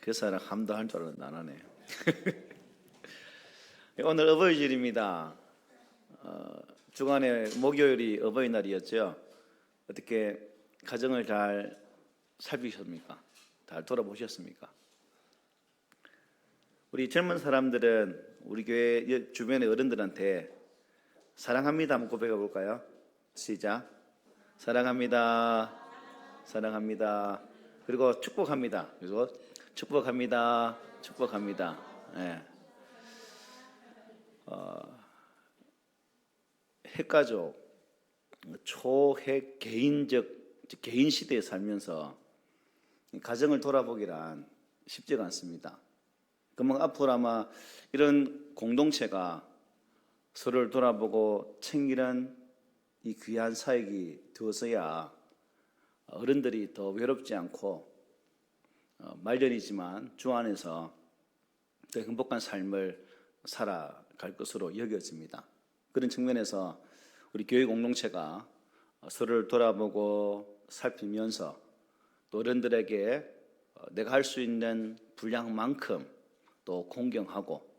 그 사람 함도 할 줄 알았는데 안 하네. 오늘 어버이날입니다. 주간에 목요일이 어버이날이었죠. 어떻게 가정을 잘 살피셨습니까? 잘 돌아보셨습니까? 우리 젊은 사람들은 우리 교회 주변의 어른들한테 사랑합니다 한번 고백해 볼까요? 시작. 사랑합니다. 사랑합니다. 그리고 축복합니다. 그리고 축복합니다. 축복합니다. 예. 핵가족, 초핵 개인 시대에 살면서 가정을 돌아보기란 쉽지가 않습니다. 그러면 앞으로 아마 이런 공동체가 서로를 돌아보고 챙기는 이 귀한 사역이 되어서야 어른들이 더 외롭지 않고 말년이지만 주 안에서 더 행복한 삶을 살아갈 것으로 여겨집니다. 그런 측면에서 우리 교회 공동체가 서로를 돌아보고 살피면서 또 어른들에게 내가 할 수 있는 분량만큼 또 공경하고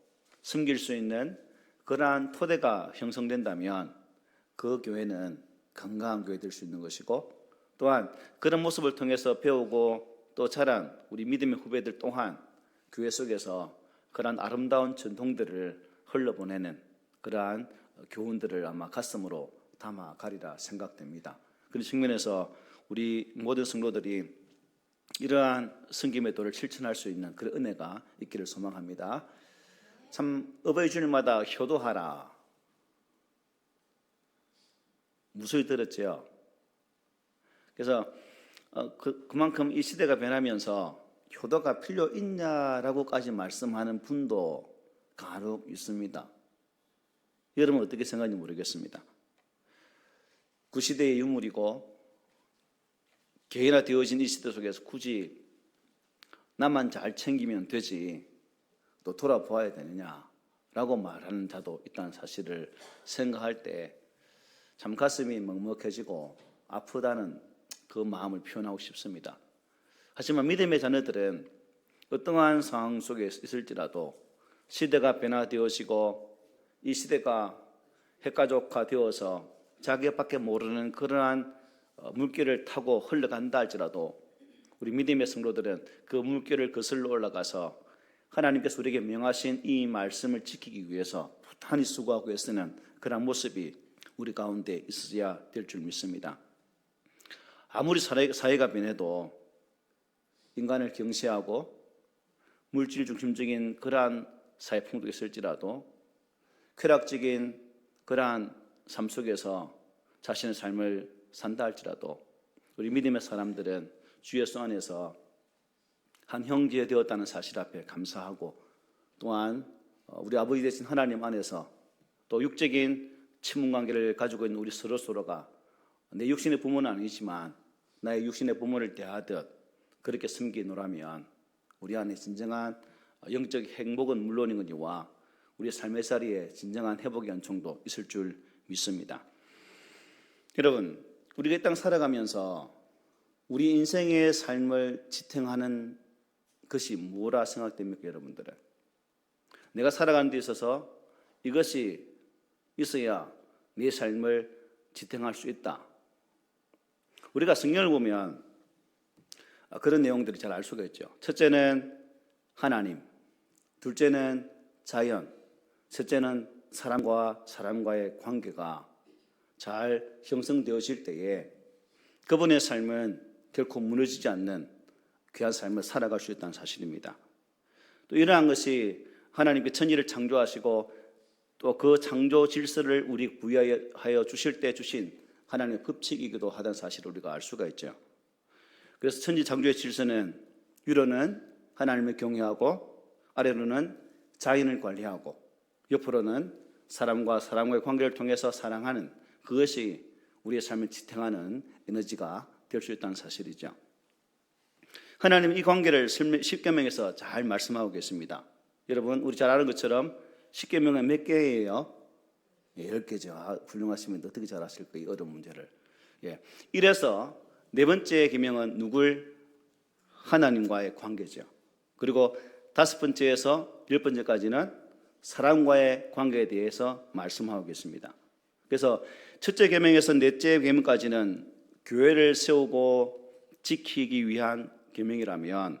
섬길 수 있는 그러한 토대가 형성된다면 그 교회는 건강한 교회 될 수 있는 것이고, 또한 그런 모습을 통해서 배우고 또 자란 우리 믿음의 후배들 또한 교회 속에서 그러한 아름다운 전통들을 흘러보내는 그러한 교훈들을 아마 가슴으로 담아가리라 생각됩니다. 그런 측면에서 우리 모든 성도들이 이러한 섬김의 도를 실천할 수 있는 그런 은혜가 있기를 소망합니다. 참 어버이 주일마다 효도하라 무수히 들었죠. 그래서 그만큼 이 시대가 변하면서 효도가 필요 있냐라고까지 말씀하는 분도 간혹 있습니다. 여러분 어떻게 생각하는지 모르겠습니다. 구시대의 유물이고 개인화되어진 이 시대 속에서 굳이 나만 잘 챙기면 되지 또 돌아보아야 되느냐라고 말하는 자도 있다는 사실을 생각할 때 참 가슴이 먹먹해지고 아프다는 그 마음을 표현하고 싶습니다. 하지만 믿음의 자녀들은 어떠한 상황 속에 있을지라도 시대가 변화되어지고 이 시대가 핵가족화 되어서 자기밖에 모르는 그러한 물길을 타고 흘러간다 할지라도 우리 믿음의 성도들은 그 물길을 거슬러 올라가서 하나님께서 우리에게 명하신 이 말씀을 지키기 위해서 부단히 수고하고 애쓰는 그런 모습이 우리 가운데 있어야 될 줄 믿습니다. 아무리 사회가 변해도 인간을 경시하고 물질 중심적인 그러한 사회 풍토가 있을지라도 쾌락적인 그러한 삶 속에서 자신의 삶을 산다 할지라도 우리 믿음의 사람들은 주 예수 안에서 한 형제 되었다는 사실 앞에 감사하고 또한 우리 아버지 되신 하나님 안에서 또 육적인 친분관계를 가지고 있는 우리 서로가 내 육신의 부모는 아니지만 나의 육신의 부모를 대하듯 그렇게 섬기노라면 우리 안에 진정한 영적 행복은 물론이거니와 우리의 삶의 자리에 진정한 회복의 연총도 있을 줄 믿습니다. 여러분, 우리가 이 땅 살아가면서 우리 인생의 삶을 지탱하는 것이 뭐라 생각됩니까, 여러분들은? 내가 살아가는 데 있어서 이것이 있어야 내 삶을 지탱할 수 있다. 우리가 성경을 보면 그런 내용들이 잘 알 수가 있죠. 첫째는 하나님, 둘째는 자연, 셋째는 사람과 사람과의 관계가 잘 형성되어질 때에 그분의 삶은 결코 무너지지 않는 귀한 삶을 살아갈 수 있다는 사실입니다. 또 이러한 것이 하나님께 천지를 창조하시고 또 그 창조 질서를 우리 구하여 주실 때 주신 하나님의 법칙이기도 하다는 사실을 우리가 알 수가 있죠. 그래서 천지 창조의 질서는 위로는 하나님을 경외하고 아래로는 자연을 관리하고 옆으로는 사람과 사람과의 관계를 통해서 사랑하는 그것이 우리의 삶을 지탱하는 에너지가 될 수 있다는 사실이죠. 하나님은 이 관계를 십계명에서 잘 말씀하고 계십니다. 여러분 우리 잘 아는 것처럼 십계명은 몇 개예요? 10개죠. 훌륭하시면 어떻게 잘 아실 거예요, 어려운 문제를. 이래서 네 번째 계명은 누굴? 하나님과의 관계죠. 그리고 5번째에서 10번째까지는 사람과의 관계에 대해서 말씀하고 계십니다. 그래서 첫째 계명에서 넷째 계명까지는 교회를 세우고 지키기 위한 계명이라면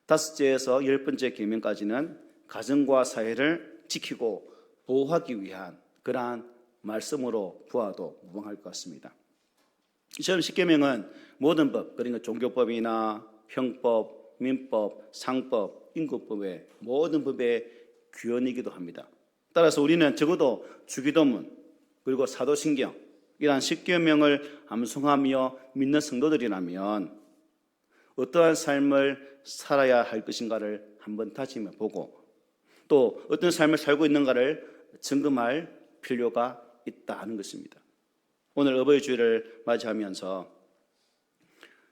5째에서 10번째 계명까지는 가정과 사회를 지키고 보호하기 위한 그러한 말씀으로 보아도 무방할 것 같습니다. 처음 10계명은 모든 법, 그러니까 종교법이나 형법, 민법, 상법, 인구법의 모든 법의 규현이기도 합니다. 따라서 우리는 적어도 주기도문 그리고 사도신경 이러한 10계명을 암송하며 믿는 성도들이라면 어떠한 삶을 살아야 할 것인가를 한번 다짐해 보고 또 어떤 삶을 살고 있는가를 점검할 필요가 있다는 것입니다. 오늘 어버이 주일을 맞이하면서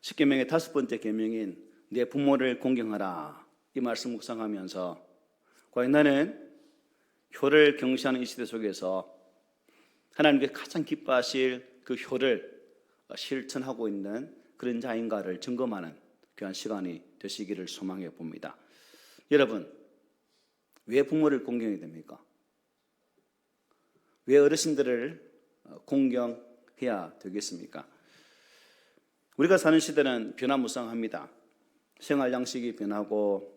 10계명의 5번째 계명인 내 부모를 공경하라 이 말씀 묵상하면서 과연 나는 효를 경시하는 이 시대 속에서 하나님께 가장 기뻐하실 그 효를 실천하고 있는 그런 자인가를 점검하는 귀한 시간이 되시기를 소망해 봅니다. 여러분, 왜 부모를 공경해야 됩니까? 왜 어르신들을 공경해야 되겠습니까? 우리가 사는 시대는 변화무쌍합니다. 생활 양식이 변하고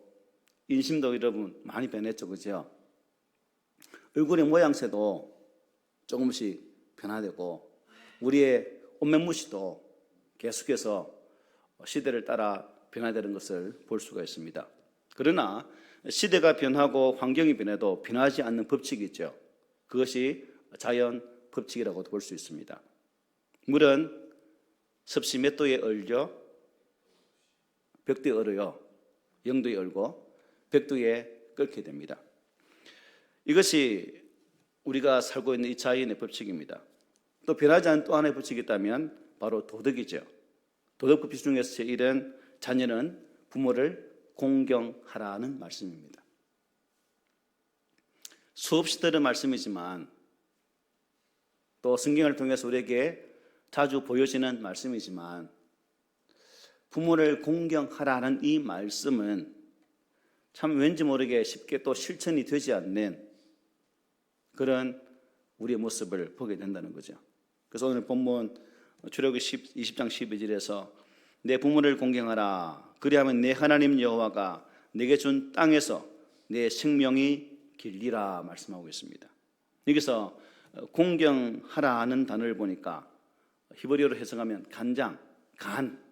인심도 여러분 많이 변했죠, 그죠? 얼굴의 모양새도 조금씩 변화되고 우리의 옷매무시도 계속해서 시대를 따라 변화되는 것을 볼 수가 있습니다. 그러나 시대가 변하고 환경이 변해도 변하지 않는 법칙이 있죠. 그것이 자연 법칙이라고도 볼 수 있습니다. 물은 섭씨 몇 도에 얼려? 100도에 얼어요. 0도에 얼고 100도에 끓게 됩니다. 이것이 우리가 살고 있는 이 자연의 법칙입니다. 또 변하지 않는 또 하나의 법칙이 있다면 바로 도덕이죠. 도덕법칙 중에서 제1은 자녀는 부모를 공경하라는 말씀입니다. 수없이 들은 말씀이지만 또 성경을 통해서 우리에게 자주 보여지는 말씀이지만 부모를 공경하라는 이 말씀은 참 왠지 모르게 쉽게 또 실천이 되지 않는 그런 우리의 모습을 보게 된다는 거죠. 그래서 오늘 본문 출애굽기 20장 12절에서 내 부모를 공경하라 그리하면 내 하나님 여호와가 내게 준 땅에서 내 생명이 길리라 말씀하고 있습니다. 여기서 공경하라는 단어를 보니까 히브리어로 해석하면 간장, 간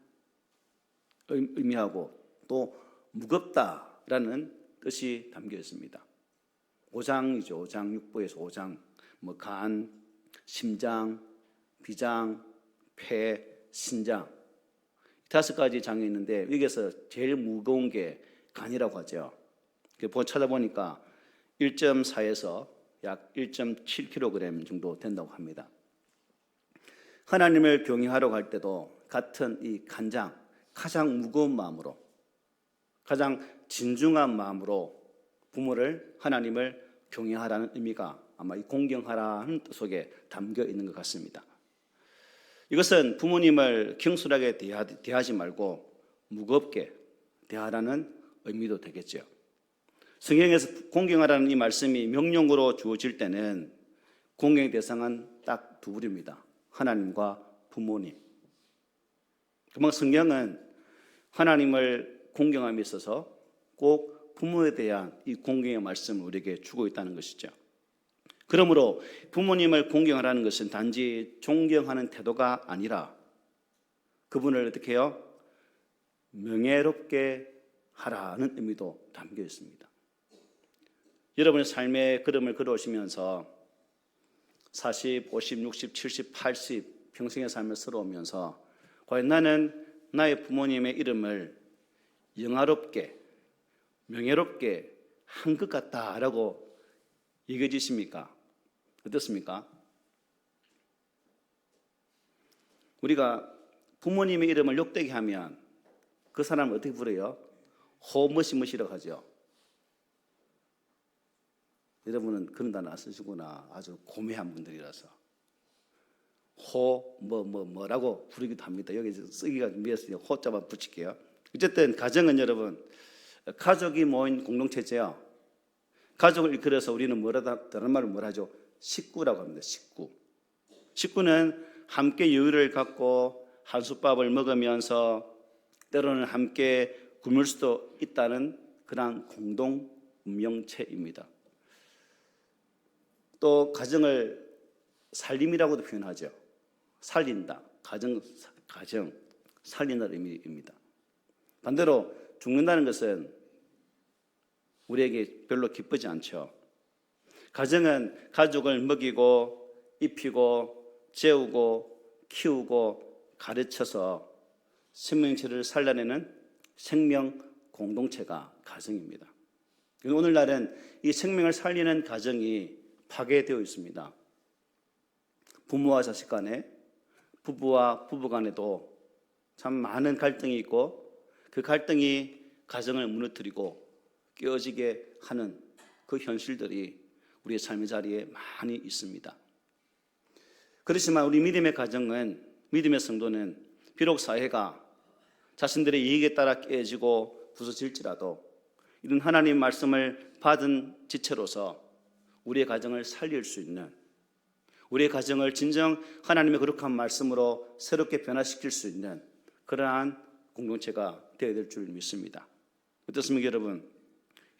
의미하고 또 무겁다라는 뜻이 담겨 있습니다. 오장이죠. 오장, 육부에서 오장, 간, 심장, 비장, 폐, 신장 5가지 장이 있는데 여기서 제일 무거운 게 간이라고 하죠. 찾아보니까 1.4에서 약 1.7kg 정도 된다고 합니다. 하나님을 경외하러 갈 때도 같은 이 간장, 가장 무거운 마음으로 가장 진중한 마음으로 부모를 하나님을 경외하라는 의미가 아마 이 공경하라는 뜻 속에 담겨 있는 것 같습니다. 이것은 부모님을 경솔하게 대하지 말고 무겁게 대하라는 의미도 되겠죠. 성경에서 공경하라는 이 말씀이 명령으로 주어질 때는 공경의 대상은 딱 두 부류입니다. 하나님과 부모님. 그만 성경은 하나님을 공경함에 있어서 꼭 부모에 대한 이 공경의 말씀을 우리에게 주고 있다는 것이죠. 그러므로 부모님을 공경하라는 것은 단지 존경하는 태도가 아니라 그분을 어떻게 해요? 명예롭게 하라는 의미도 담겨 있습니다. 여러분의 삶의 걸음을 걸어오시면서 40, 50, 60, 70, 80 평생의 삶을 살아오면서 과연 나는 나의 부모님의 이름을 영화롭게 명예롭게 한 것 같다라고 여겨지십니까? 어떻습니까? 우리가 부모님의 이름을 욕되게 하면 그 사람을 어떻게 부르요? 호머시머시라고 하죠. 여러분은 그런 단어 안 쓰시구나. 아주 고매한 분들이라서 뭐라고 부르기도 합니다. 여기 쓰기가 미해서 호자만 붙일게요. 어쨌든 가정은 여러분 가족이 모인 공동체죠. 가족을 일컬어서 우리는 다른 말로 뭐라 하죠? 식구라고 합니다. 식구. 식구는 함께 여유를 갖고 한솥밥을 먹으면서 때로는 함께 굶을 수도 있다는 그런 공동 운명체입니다. 또 가정을 살림이라고도 표현하죠. 살린다. 가정 살린다는 의미입니다. 반대로 죽는다는 것은 우리에게 별로 기쁘지 않죠. 가정은 가족을 먹이고 입히고 재우고 키우고 가르쳐서 생명체를 살려내는 생명 공동체가 가정입니다. 오늘날은 이 생명을 살리는 가정이 파괴되어 있습니다. 부모와 자식 간에, 부부와 부부 간에도 참 많은 갈등이 있고 그 갈등이 가정을 무너뜨리고 깨어지게 하는 그 현실들이 우리의 삶의 자리에 많이 있습니다. 그렇지만 우리 믿음의 가정은, 믿음의 성도는 비록 사회가 자신들의 이익에 따라 깨지고 부서질지라도 이런 하나님의 말씀을 받은 지체로서 우리의 가정을 살릴 수 있는, 우리의 가정을 진정 하나님의 거룩한 말씀으로 새롭게 변화시킬 수 있는 그러한 공동체가 되어야 될 줄 믿습니다. 어떻습니까, 여러분?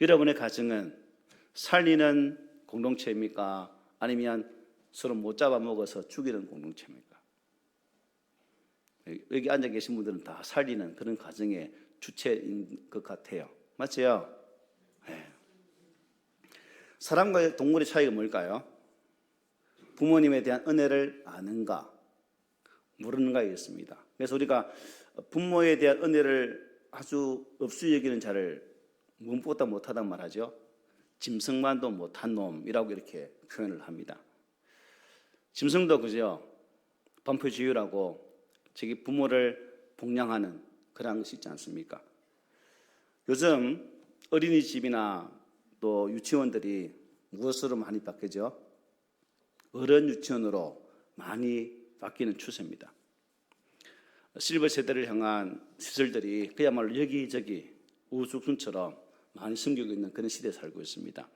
여러분의 가정은 살리는 공동체입니까? 아니면 서로 못 잡아먹어서 죽이는 공동체입니까? 여기 앉아 계신 분들은 다 살리는 그런 가정의 주체인 것 같아요. 맞죠? 네. 사람과 동물의 차이가 뭘까요? 부모님에 대한 은혜를 아는가, 모르는가였습니다. 그래서 우리가 부모에 대한 은혜를 아주 없이 여기는 자를 무엇보다 못하단 말하죠. 짐승만도 못한 놈이라고 이렇게 표현을 합니다. 짐승도 그죠? 반표주의라고 자기 부모를 복양하는 그런 것이 있지 않습니까? 요즘 어린이집이나 또 유치원들이 무엇으로 많이 바뀌죠? 어른 유치원으로 많이 바뀌는 추세입니다. 실버 세대를 향한 시설들이 그야말로 여기저기 우후죽순처럼 많이 생기고 있는 그런 시대에 살고 있습니다.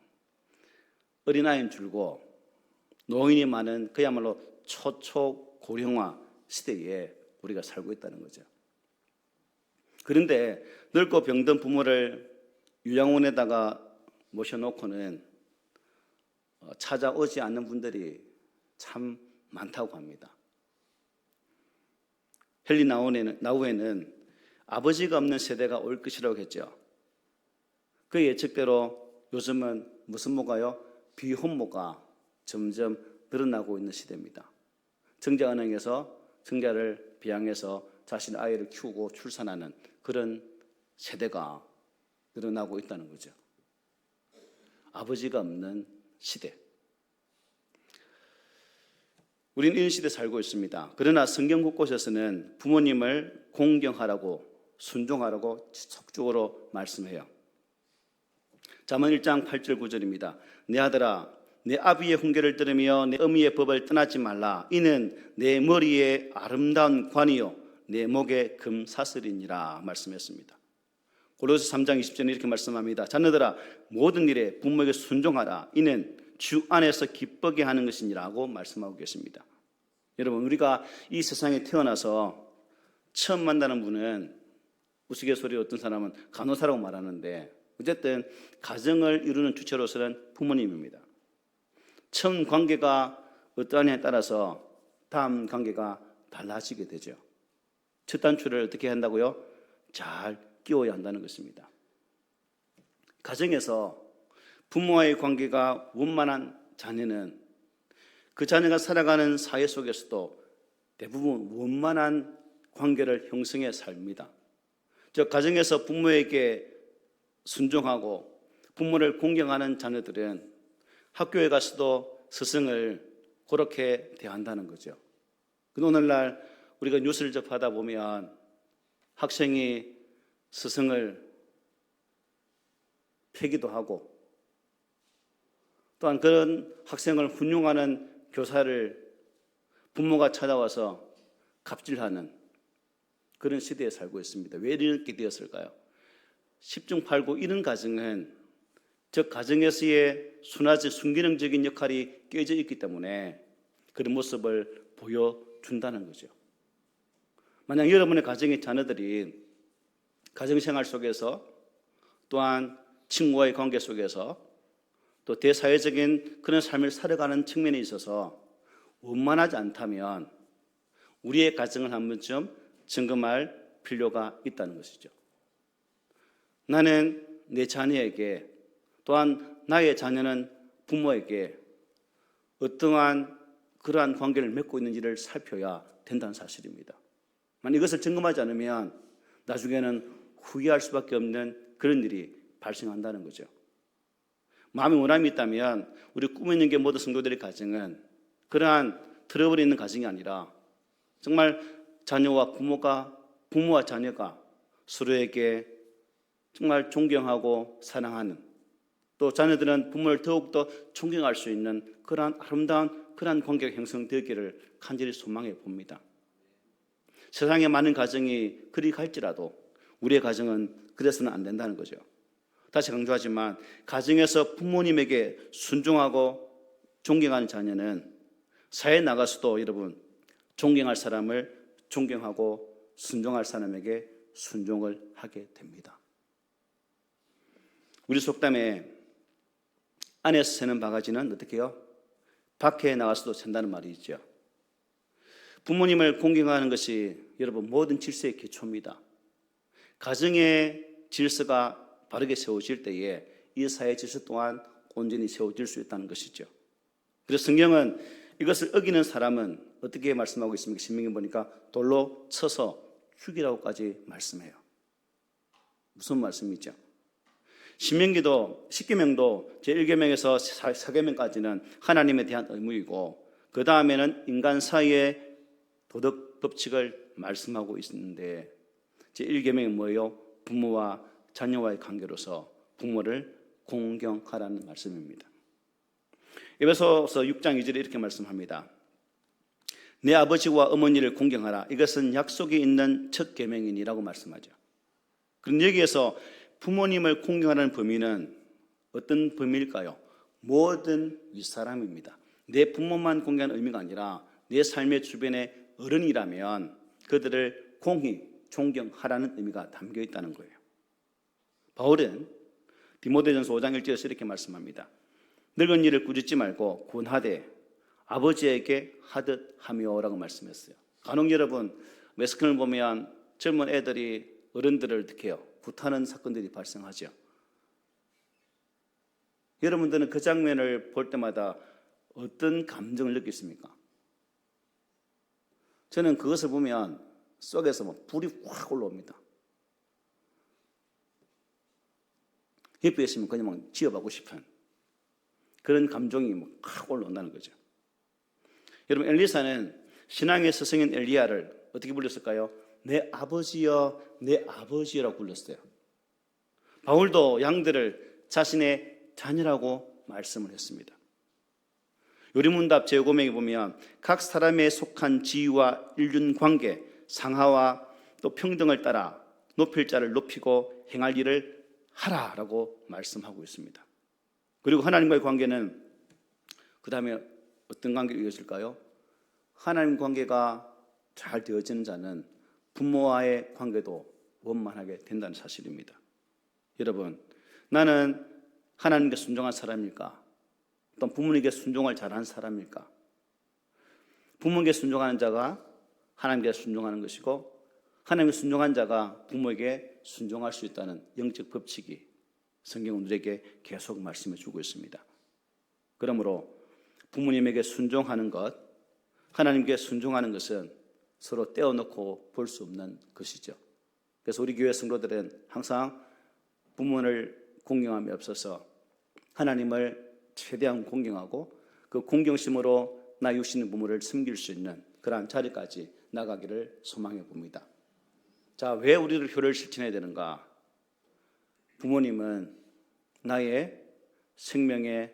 어린아이는 줄고 노인이 많은 그야말로 초초고령화 시대에 우리가 살고 있다는 거죠. 그런데 늙고 병든 부모를 요양원에다가 모셔놓고는 찾아오지 않는 분들이 참 많다고 합니다. 헨리 나우에는 아버지가 없는 세대가 올 것이라고 했죠. 그 예측대로 요즘은 무슨 모가요? 비혼모가 점점 늘어나고 있는 시대입니다. 정자은행에서 정자를 비양해서 자신의 아이를 키우고 출산하는 그런 세대가 늘어나고 있다는 거죠. 아버지가 없는 시대. 우리는 이런 시대에 살고 있습니다. 그러나 성경 곳곳에서는 부모님을 공경하라고, 순종하라고 지속적으로 말씀해요. 잠언 1장 8절 9절입니다. 내 아들아, 내 아비의 훈계를 들으며 내 어미의 법을 떠나지 말라. 이는 내 머리에 아름다운 관이요 내 목에 금사슬이니라 말씀했습니다. 고린도서 3장 20절에 이렇게 말씀합니다. 자녀들아, 모든 일에 부모에게 순종하라. 이는 주 안에서 기쁘게 하는 것이니라고 말씀하고 계십니다. 여러분, 우리가 이 세상에 태어나서 처음 만나는 분은 우스갯소리로 어떤 사람은 간호사라고 말하는데 어쨌든 가정을 이루는 주체로서는 부모님입니다. 처음 관계가 어떠하냐에 따라서 다음 관계가 달라지게 되죠. 첫 단추를 어떻게 한다고요? 잘 끼워야 한다는 것입니다. 가정에서 부모와의 관계가 원만한 자녀는 그 자녀가 살아가는 사회 속에서도 대부분 원만한 관계를 형성해 삽니다. 즉 가정에서 부모에게 순종하고 부모를 공경하는 자녀들은 학교에 가서도 스승을 그렇게 대한다는 거죠. 근데 오늘날 우리가 뉴스를 접하다 보면 학생이 스승을 패기도 하고 또한 그런 학생을 훈육하는 교사를 부모가 찾아와서 갑질하는 그런 시대에 살고 있습니다. 왜 이렇게 되었을까요? 10중 8구 이런 가정은 즉 가정에서의 순화적 순기능적인 역할이 깨져 있기 때문에 그런 모습을 보여준다는 거죠. 만약 여러분의 가정의 자녀들이 가정생활 속에서 또한 친구와의 관계 속에서 또 대사회적인 그런 삶을 살아가는 측면에 있어서 원만하지 않다면 우리의 가정을 한 번쯤 점검할 필요가 있다는 것이죠. 나는 내 자녀에게 또한 나의 자녀는 부모에게 어떠한 그러한 관계를 맺고 있는지를 살펴야 된다는 사실입니다. 만약 이것을 점검하지 않으면 나중에는 후회할 수밖에 없는 그런 일이 발생한다는 거죠. 마음의 원함이 있다면 우리 꿈에 있는 게 모든 성도들의 가정은 그러한 트러블이 있는 가정이 아니라 정말 부모와 자녀가 서로에게 정말 존경하고 사랑하는 또 자녀들은 부모를 더욱더 존경할 수 있는 그러한 아름다운 그러한 관계가 형성되기를 간절히 소망해 봅니다. 세상에 많은 가정이 그리 갈지라도 우리의 가정은 그래서는 안 된다는 거죠. 다시 강조하지만 가정에서 부모님에게 순종하고 존경하는 자녀는 사회에 나가서도 여러분 존경할 사람을 존경하고 순종할 사람에게 순종을 하게 됩니다. 우리 속담에 안에서 새는 바가지는 어떻게 해요? 밖에 나가서도 샌다는 말이 있죠. 부모님을 공경하는 것이 여러분 모든 질서의 기초입니다. 가정의 질서가 바르게 세워질 때에 이 사회 질서 또한 온전히 세워질 수 있다는 것이죠. 그래서 성경은 이것을 어기는 사람은 어떻게 말씀하고 있습니까? 신명기 보니까 돌로 쳐서 죽이라고까지 말씀해요. 무슨 말씀이죠? 신명기도 10계명도 제1계명에서 4계명까지는 하나님에 대한 의무이고 그 다음에는 인간 사이의 도덕 법칙을 말씀하고 있는데 제1계명은 뭐예요? 부모와 자녀와의 관계로서 부모를 공경하라는 말씀입니다. 에베소서 6장 2절에 이렇게 말씀합니다. 내 아버지와 어머니를 공경하라. 이것은 약속이 있는 첫 계명이니라고 말씀하죠. 그럼 여기에서 부모님을 공경하는 범위는 어떤 범위일까요? 모든 윗사람입니다. 내 부모만 공경하는 의미가 아니라 내 삶의 주변의 어른이라면 그들을 공히 존경하라는 의미가 담겨 있다는 거예요. 바울은 디모데전서 5장 1절에서 이렇게 말씀합니다. 늙은 이를 꾸짖지 말고 권하되 아버지에게 하듯 하며라고 말씀했어요. 간혹 여러분 매스컴을 보면 젊은 애들이 어른들을 어떻게 해요? 굿하는 사건들이 발생하죠. 여러분들은 그 장면을 볼 때마다 어떤 감정을 느끼십니까? 저는 그것을 보면 속에서 막 불이 확 올라옵니다. 옆에 있으면 그냥 막 지어받고 싶은 그런 감정이 막 확 올라온다는 거죠. 여러분 엘리사는 신앙의 스승인 엘리야를 어떻게 불렀을까요? 내 아버지여, 내 아버지라고 불렀어요. 바울도 양들을 자신의 자녀라고 말씀을 했습니다. 요리문답 제5계명에 보면 각 사람에 속한 지위와 인륜 관계, 상하와 또 평등을 따라 높일 자를 높이고 행할 일을 하라라고 말씀하고 있습니다. 그리고 하나님과의 관계는 그 다음에 어떤 관계로 이어질까요? 하나님 관계가 잘 되어지는 자는 부모와의 관계도 원만하게 된다는 사실입니다. 여러분, 나는 하나님께 순종한 사람일까? 또 부모님께 순종을 잘하는 사람일까? 부모에게 순종하는 자가 하나님께 순종하는 것이고 하나님께 순종한 자가 부모에게 순종할 수 있다는 영적 법칙이 성경은 우리에게 계속 말씀해 주고 있습니다. 그러므로 부모님에게 순종하는 것, 하나님께 순종하는 것은 서로 떼어놓고 볼 수 없는 것이죠. 그래서 우리 교회 성도들은 항상 부모를 공경함에 없어서 하나님을 최대한 공경하고 그 공경심으로 나 육신의 부모를 섬길 수 있는 그러한 자리까지 나가기를 소망해 봅니다. 자, 왜 우리를 효를 실천해야 되는가? 부모님은 나의 생명의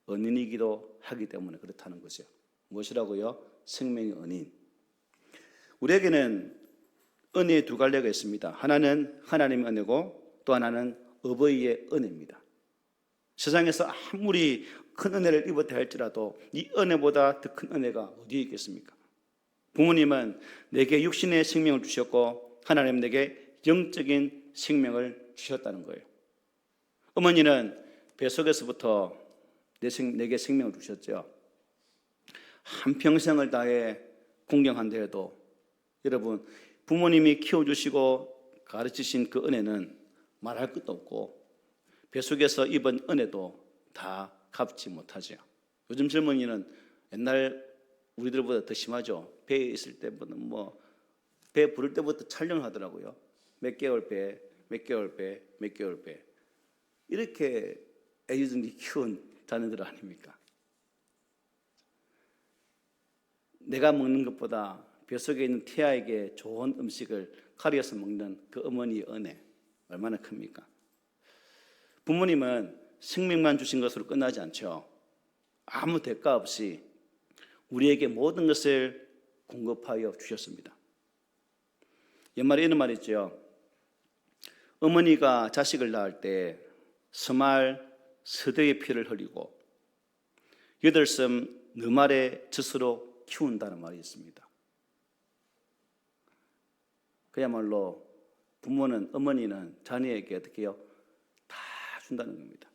은인이기도 하기 때문에 그렇다는 거죠. 무엇이라고요? 생명의 은인. 우리에게는 은혜의 두 갈래가 있습니다. 하나는 하나님의 은혜고 또 또 하나는 어버이의 은혜입니다. 세상에서 아무리 큰 은혜를 입었다 할지라도 이 은혜보다 더 큰 은혜가 어디에 있겠습니까? 부모님은 내게 육신의 생명을 주셨고 하나님 내게 영적인 생명을 주셨다는 거예요. 어머니는 뱃속에서부터 내게 생명을 주셨죠. 한평생을 다해 궁경한다 해도 여러분 부모님이 키워주시고 가르치신 그 은혜는 말할 것도 없고 뱃속에서 입은 은혜도 다 갚지 못하죠. 요즘 젊은이는 옛날 우리들보다 더 심하죠. 배에 있을 때보다 배 부를 때부터 촬영을 하더라고요. 몇 개월 배, 몇 개월 배, 몇 개월 배. 이렇게 애지중지 키운 자녀들 아닙니까? 내가 먹는 것보다 뱃속에 있는 태아에게 좋은 음식을 가려서 먹는 그 어머니의 은혜 얼마나 큽니까? 부모님은 생명만 주신 것으로 끝나지 않죠. 아무 대가 없이 우리에게 모든 것을 공급하여 주셨습니다. 옛말에 이런 말이 있죠. 어머니가 자식을 낳을 때 서말 서대의 피를 흘리고 여덟섬 너말의 젖으로 키운다는 말이 있습니다. 그야말로 부모는 어머니는 자녀에게 어떻게 해요? 다 준다는 겁니다.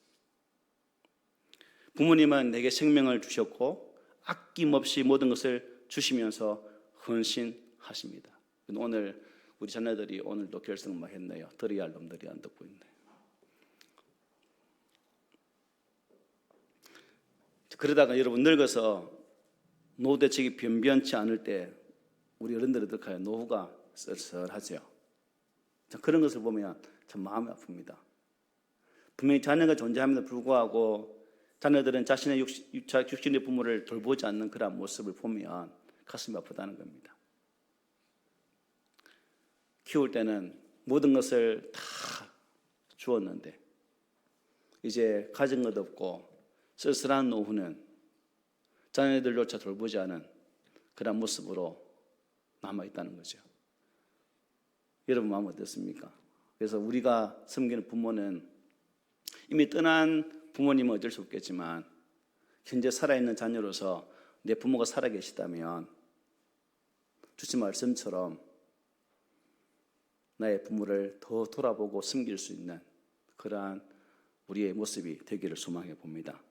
부모님은 내게 생명을 주셨고 아낌없이 모든 것을 주시면서 헌신하십니다. 오늘 우리 자녀들이 오늘도 결승만 했네요. 들어야 할 놈들이 안 듣고 있네. 그러다가 여러분 늙어서 노후 대책이 변변치 않을 때 우리 어른들이 어떻게 해요? 노후가 썰썰하죠. 그런 것을 보면 참 마음이 아픕니다. 분명히 자녀가 존재함에도 불구하고 자녀들은 자신의 육신의 부모를 돌보지 않는 그런 모습을 보면 가슴이 아프다는 겁니다. 키울 때는 모든 것을 다 주었는데 이제 가진 것 없고 쓸쓸한 노후는 자녀들조차 돌보지 않은 그런 모습으로 남아있다는 거죠. 여러분 마음 어떻습니까? 그래서 우리가 섬기는 부모는 이미 떠난 부모님은 어쩔 수 없겠지만 현재 살아있는 자녀로서 내 부모가 살아계시다면 주신 말씀처럼 나의 부모를 더 돌아보고 섬길 수 있는 그러한 우리의 모습이 되기를 소망해 봅니다.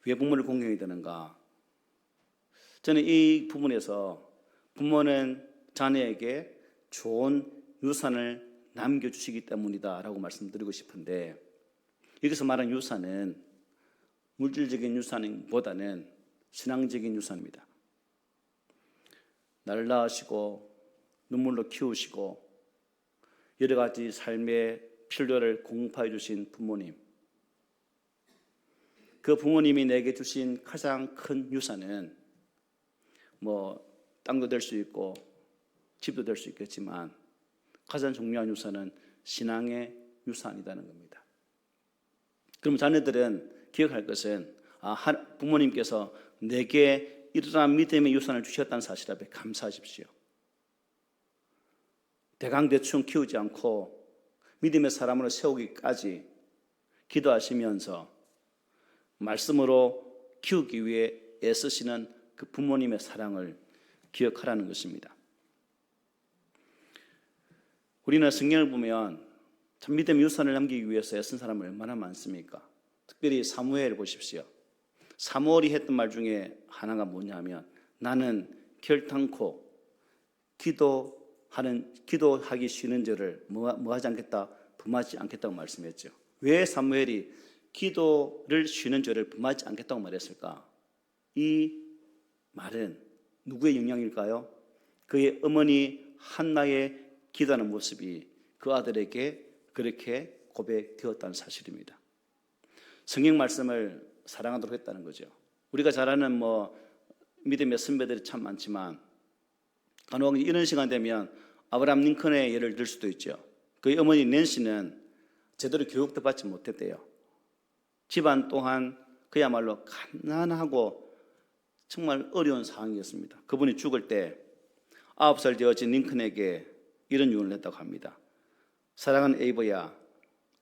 왜 부모를 공경해야 되는가? 저는 이 부분에서 부모는 자녀에게 좋은 유산을 남겨주시기 때문이다 라고 말씀드리고 싶은데 여기서 말하는 유산은 물질적인 유산보다는 신앙적인 유산입니다. 나를 낳으시고 눈물로 키우시고 여러 가지 삶의 필요를 공급해 주신 부모님, 그 부모님이 내게 주신 가장 큰 유산은 땅도 될 수 있고 집도 될 수 있겠지만 가장 중요한 유산은 신앙의 유산이라는 겁니다. 그럼 자녀들은 기억할 것은 부모님께서 내게 이러한 믿음의 유산을 주셨다는 사실 앞에 감사하십시오. 대강대충 키우지 않고 믿음의 사람으로 세우기까지 기도하시면서 말씀으로 키우기 위해 애쓰시는 그 부모님의 사랑을 기억하라는 것입니다. 우리는 성경을 보면 참 믿음의 유산을 남기기 위해서 애쓴 사람이 얼마나 많습니까? 특별히 사무엘을 보십시오. 사무엘이 했던 말 중에 하나가 뭐냐면 나는 결탄코 기도하기 쉬는 죄를 뭐하지 않겠다, 범하지 않겠다고 말씀했죠. 왜 사무엘이 기도를 쉬는 죄를 범하지 않겠다고 말했을까? 이 말은 누구의 영향일까요? 그의 어머니 한나의 기도하는 모습이 그 아들에게 그렇게 고백되었다는 사실입니다. 성경 말씀을 사랑하도록 했다는 거죠. 우리가 잘 아는 믿음의 선배들이 참 많지만 간혹 이런 시간 되면 아브라함 링컨의 예를 들 수도 있죠. 그의 어머니 낸시는 제대로 교육도 받지 못했대요. 집안 또한 그야말로 가난하고 정말 어려운 상황이었습니다. 그분이 죽을 때 9살 되어진 링컨에게 이런 유언을 했다고 합니다. 사랑하는 에이버야,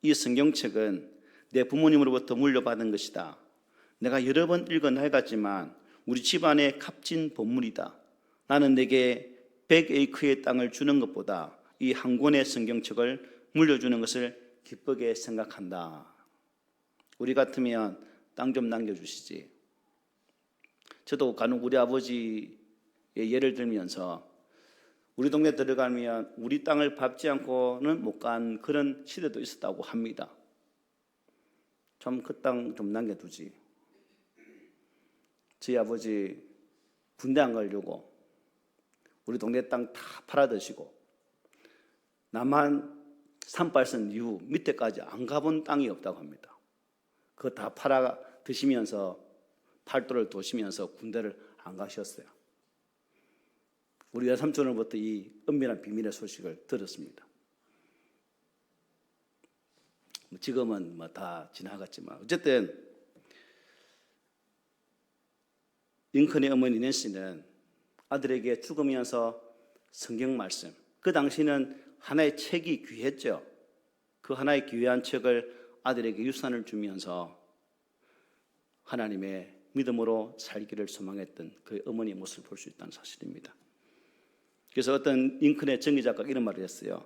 이 성경책은 내 부모님으로부터 물려받은 것이다. 내가 여러 번 읽어 나갔지만 우리 집안의 값진 보물이다. 나는 내게 100에이크의 땅을 주는 것보다 이 한 권의 성경책을 물려주는 것을 기쁘게 생각한다. 우리 같으면 땅 좀 남겨주시지. 저도 간혹 우리 아버지의 예를 들면서 우리 동네 들어가면 우리 땅을 밟지 않고는 못 간 그런 시대도 있었다고 합니다. 좀 그 땅 좀 남겨두지. 저희 아버지 군대 안 가려고 우리 동네 땅 다 팔아드시고 남한 산발선 이후 밑에까지 안 가본 땅이 없다고 합니다. 그거 다 팔아 드시면서 팔도를 도시면서 군대를 안 가셨어요. 우리 외삼촌으로부터 이 은밀한 비밀의 소식을 들었습니다. 지금은 뭐 다 지나갔지만 어쨌든 링컨의 어머니 낸시는 아들에게 죽으면서 성경 말씀, 그 당시는 하나의 책이 귀했죠. 그 하나의 귀한 책을 아들에게 유산을 주면서 하나님의 믿음으로 살기를 소망했던 그 어머니의 모습을 볼 수 있다는 사실입니다. 그래서 어떤 링컨의 전기작가가 이런 말을 했어요.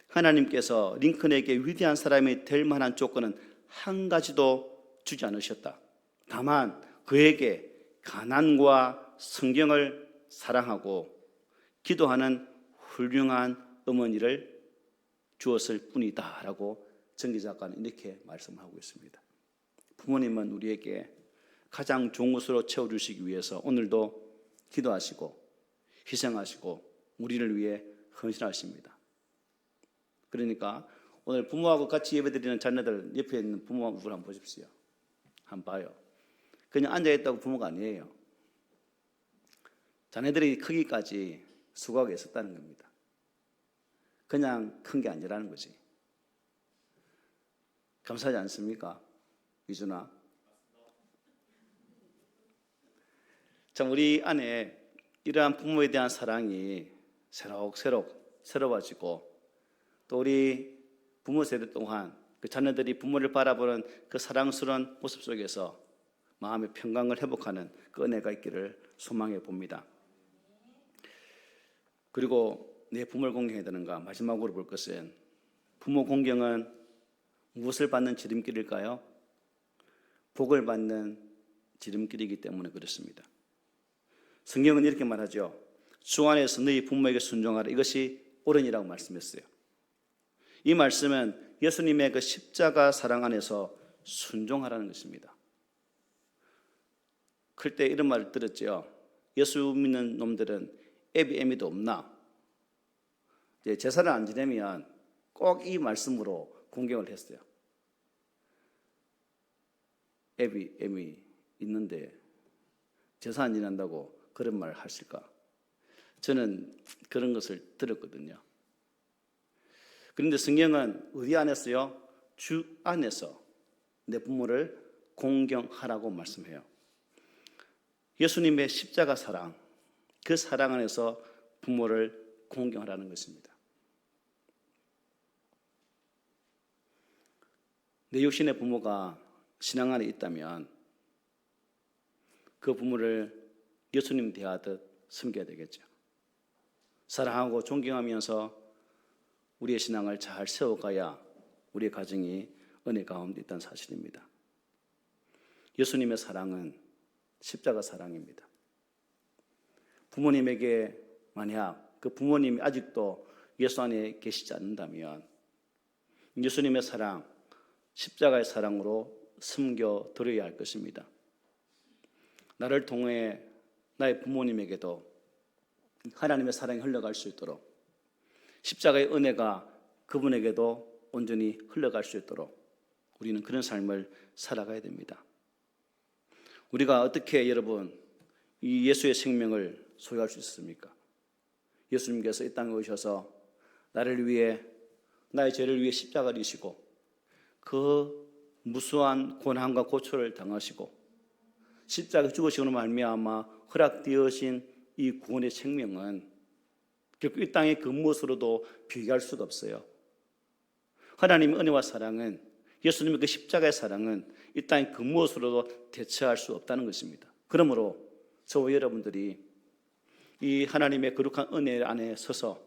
하나님께서 링컨에게 위대한 사람이 될 만한 조건은 한 가지도 주지 않으셨다. 다만 그에게 가난과 성경을 사랑하고 기도하는 훌륭한 어머니를 주었을 뿐이다 라고 전기작가는 이렇게 말씀하고 있습니다. 부모님은 우리에게 가장 좋은 것으로 채워주시기 위해서 오늘도 기도하시고 희생하시고 우리를 위해 헌신하십니다. 그러니까 오늘 부모하고 같이 예배드리는 자녀들 옆에 있는 부모를 한번 보십시오. 한번 봐요. 그냥 앉아있다고 부모가 아니에요. 자녀들이 크기까지 수고하고 있었다는 겁니다. 그냥 큰 게 아니라는 거지. 감사하지 않습니까? 이준아. 참 우리 안에 이러한 부모에 대한 사랑이 새로워지고 또 우리 부모 세대 동안 그 자녀들이 부모를 바라보는 그 사랑스러운 모습 속에서 마음의 평강을 회복하는 그 은혜가 있기를 소망해 봅니다. 그리고 내 부모를 공경해야 되는가? 마지막으로 볼 것은 부모 공경은 무엇을 받는 지름길일까요? 복을 받는 지름길이기 때문에 그렇습니다. 성경은 이렇게 말하죠. 주 안에서 너희 부모에게 순종하라. 이것이 옳으니라고 말씀했어요. 이 말씀은 예수님의 그 십자가 사랑 안에서 순종하라는 것입니다. 클 때 이런 말을 들었죠. 예수 믿는 놈들은 애비애미도 없나? 제사를 안 지내면 꼭 이 말씀으로 공경을 했어요. 애비애미 있는데 제사 안 지낸다고 그런 말을 하실까? 저는 그런 것을 들었거든요. 그런데 성경은 어디 안에서요? 주 안에서 내 부모를 공경하라고 말씀해요. 예수님의 십자가 사랑, 그 사랑 안에서 부모를 공경하라는 것입니다. 내 육신의 부모가 신앙 안에 있다면 그 부모를 예수님 대하듯 섬겨야 되겠죠. 사랑하고 존경하면서 우리의 신앙을 잘 세워가야 우리의 가정이 은혜 가운데 있다는 사실입니다. 예수님의 사랑은 십자가 사랑입니다. 부모님에게 만약 그 부모님이 아직도 예수 안에 계시지 않는다면 예수님의 사랑, 십자가의 사랑으로 섬겨드려야 할 것입니다. 나를 통해 나의 부모님에게도 하나님의 사랑이 흘러갈 수 있도록 십자가의 은혜가 그분에게도 온전히 흘러갈 수 있도록 우리는 그런 삶을 살아가야 됩니다. 우리가 어떻게 여러분 이 예수의 생명을 소유할 수 있습니까? 예수님께서 이 땅에 오셔서 나를 위해 나의 죄를 위해 십자가를 지시고 그 무수한 고난과 고초를 당하시고 십자가에 죽으시고 말미암아 허락되어진 이 구원의 생명은 결국 이 땅의 그 무엇으로도 비교할 수가 없어요. 하나님의 은혜와 사랑은, 예수님의 그 십자가의 사랑은 이 땅의 그 무엇으로도 대체할 수 없다는 것입니다. 그러므로 저와 여러분들이 이 하나님의 거룩한 은혜 안에 서서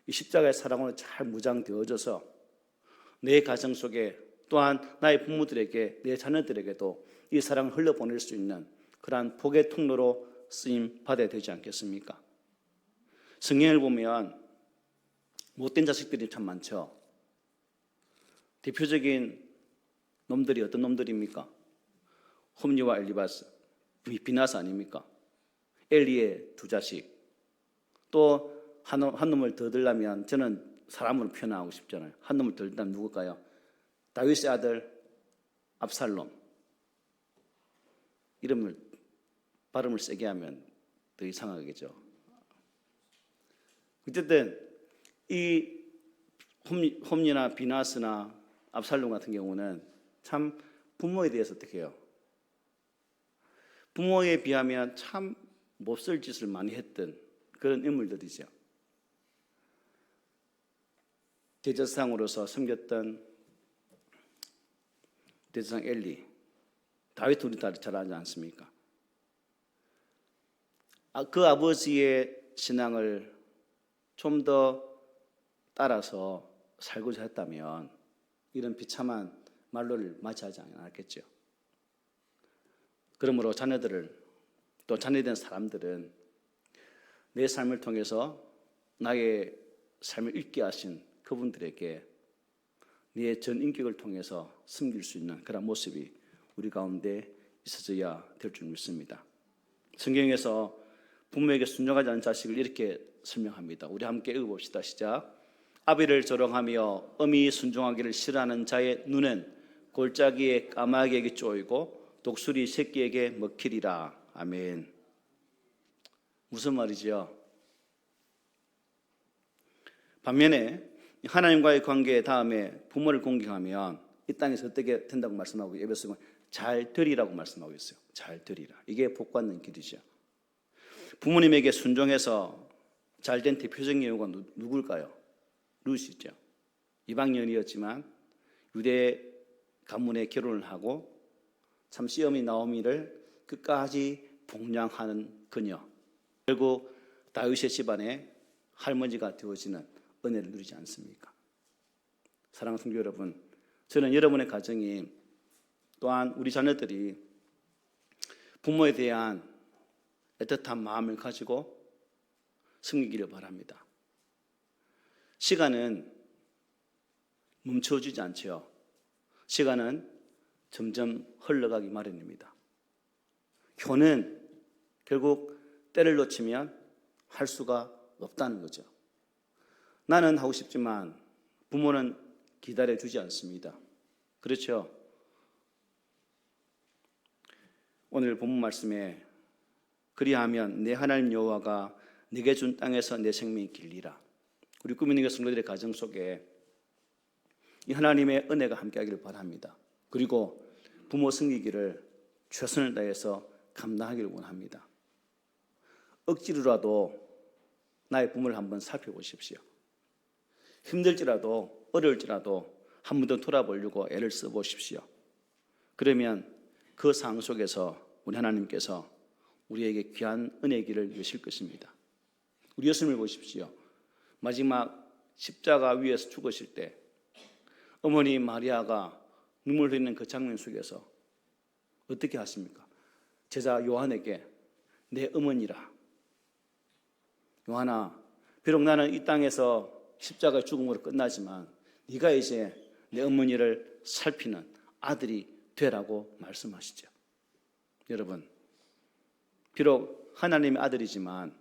이 십자가의 사랑으로 잘 무장되어져서 내 가정 속에, 또한 나의 부모들에게, 내 자녀들에게도 이 사랑을 흘려보낼 수 있는 그러한 복의 통로로 쓰임 받아야 되지 않겠습니까? 성경을 보면 못된 자식들이 참 많죠. 대표적인 놈들이 어떤 놈들입니까? 홈리와 엘리바스, 비나스 아닙니까? 엘리의 두 자식. 또 한 놈을 더 들려면, 저는 사람으로 표현하고 싶잖아요. 한 놈을 더 들려면 누굴까요? 다윗의 아들 압살롬. 발음을 세게 하면 더 이상하겠죠. 어쨌든 이 홈리나 비나스나 압살롬 같은 경우는 참 부모에 대해서 어떻게 해요? 부모에 비하면 참 몹쓸 짓을 많이 했던 그런 인물들이죠. 대제사장으로서 섬겼던 대제사장 엘리, 다윗 우리 다 잘 알지 않습니까? 그 아버지의 신앙을 좀 더 따라서 살고자 했다면 이런 비참한 말로를 맞이하지 않았겠죠. 그러므로 자녀들을, 또 자녀된 사람들은 내 삶을 통해서 나의 삶을 읽게 하신 그분들에게 네 전 인격을 통해서 섬길 수 있는 그런 모습이 우리 가운데 있어져야 될 줄 믿습니다. 성경에서 부모에게 순종하지 않은 자식을 이렇게 설명합니다. 우리 함께 읽어봅시다. 시작. 아비를 조롱하며 어미 순종하기를 싫어하는 자의 눈은 골짜기에 까마귀에게 쪼이고 독수리 새끼에게 먹히리라. 아멘. 무슨 말이죠? 반면에 하나님과의 관계 다음에 부모를 공경하면 이 땅에서 어떻게 된다고 말씀하고, 에베소서는 잘 되리라고 말씀하고 있어요. 잘 되리라. 이게 복 받는 길이죠. 부모님에게 순종해서 잘된 대표적인 예우가 누굴까요? 룻이죠. 이방인이었지만 유대 가문에 결혼을 하고 참 시어머니 나오미를 끝까지 복양하는 그녀. 결국 다윗의 집안에 할머니가 되어지는 은혜를 누리지 않습니까? 사랑하는 성도 여러분, 저는 여러분의 가정이, 또한 우리 자녀들이 부모에 대한 애틋한 마음을 가지고 섬기기를 바랍니다. 시간은 멈춰주지 않죠. 시간은 점점 흘러가기 마련입니다. 효는 결국 때를 놓치면 할 수가 없다는 거죠. 나는 하고 싶지만 부모는 기다려주지 않습니다. 그렇죠? 오늘 본문 말씀에 그리하면 내 하나님 여호와가 네게 준 땅에서 내 생명이 길리라. 우리 꾸미는 성도들의 가정 속에 이 하나님의 은혜가 함께하기를 바랍니다. 그리고 부모 섬기기를 최선을 다해서 감당하기를 원합니다. 억지로라도 나의 부모를 한번 살펴보십시오. 힘들지라도 어려울지라도 한 번 더 돌아보려고 애를 써보십시오. 그러면 그 상황 속에서 우리 하나님께서 우리에게 귀한 은혜의 길을 여실 것입니다. 우리 예수님을 보십시오. 마지막 십자가 위에서 죽으실 때 어머니 마리아가 눈물 흘리는 그 장면 속에서 어떻게 하십니까? 제자 요한에게 내 어머니라. 요한아, 비록 나는 이 땅에서 십자가 죽음으로 끝나지만 네가 이제 내 어머니를 살피는 아들이 되라고 말씀하시죠. 여러분, 비록 하나님의 아들이지만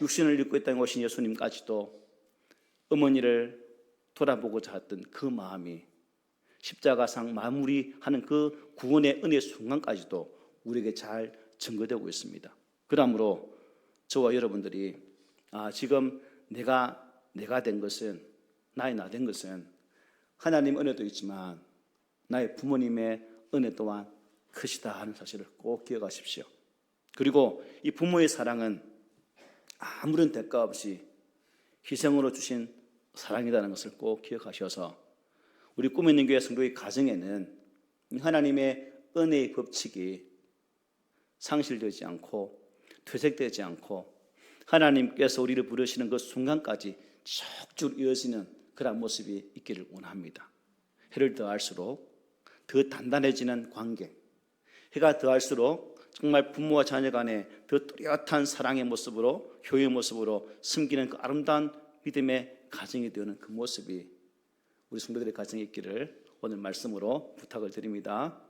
육신을 입고 이 땅에 오신 예수님까지도 어머니를 돌아보고자 했던 그 마음이 십자가상 마무리하는 그 구원의 은혜 순간까지도 우리에게 잘 증거되고 있습니다. 그러므로 저와 여러분들이 지금 내가 된 것은, 나의 나 된 것은 하나님 은혜도 있지만 나의 부모님의 은혜 또한 크시다 하는 사실을 꼭 기억하십시오. 그리고 이 부모의 사랑은 아무런 대가 없이 희생으로 주신 사랑이라는 것을 꼭 기억하셔서 우리 꿈 있는 교회 성도의 가정에는 하나님의 은혜의 법칙이 상실되지 않고 퇴색되지 않고 하나님께서 우리를 부르시는 그 순간까지 쭉쭉 이어지는 그런 모습이 있기를 원합니다. 해를 더할수록 더 단단해지는 관계, 해가 더할수록 정말 부모와 자녀 간에 더 뚜렷한 사랑의 모습으로, 교회의 모습으로 섬기는 그 아름다운 믿음의 가정이 되는 그 모습이 우리 성도들의 가정에 있기를 오늘 말씀으로 부탁을 드립니다.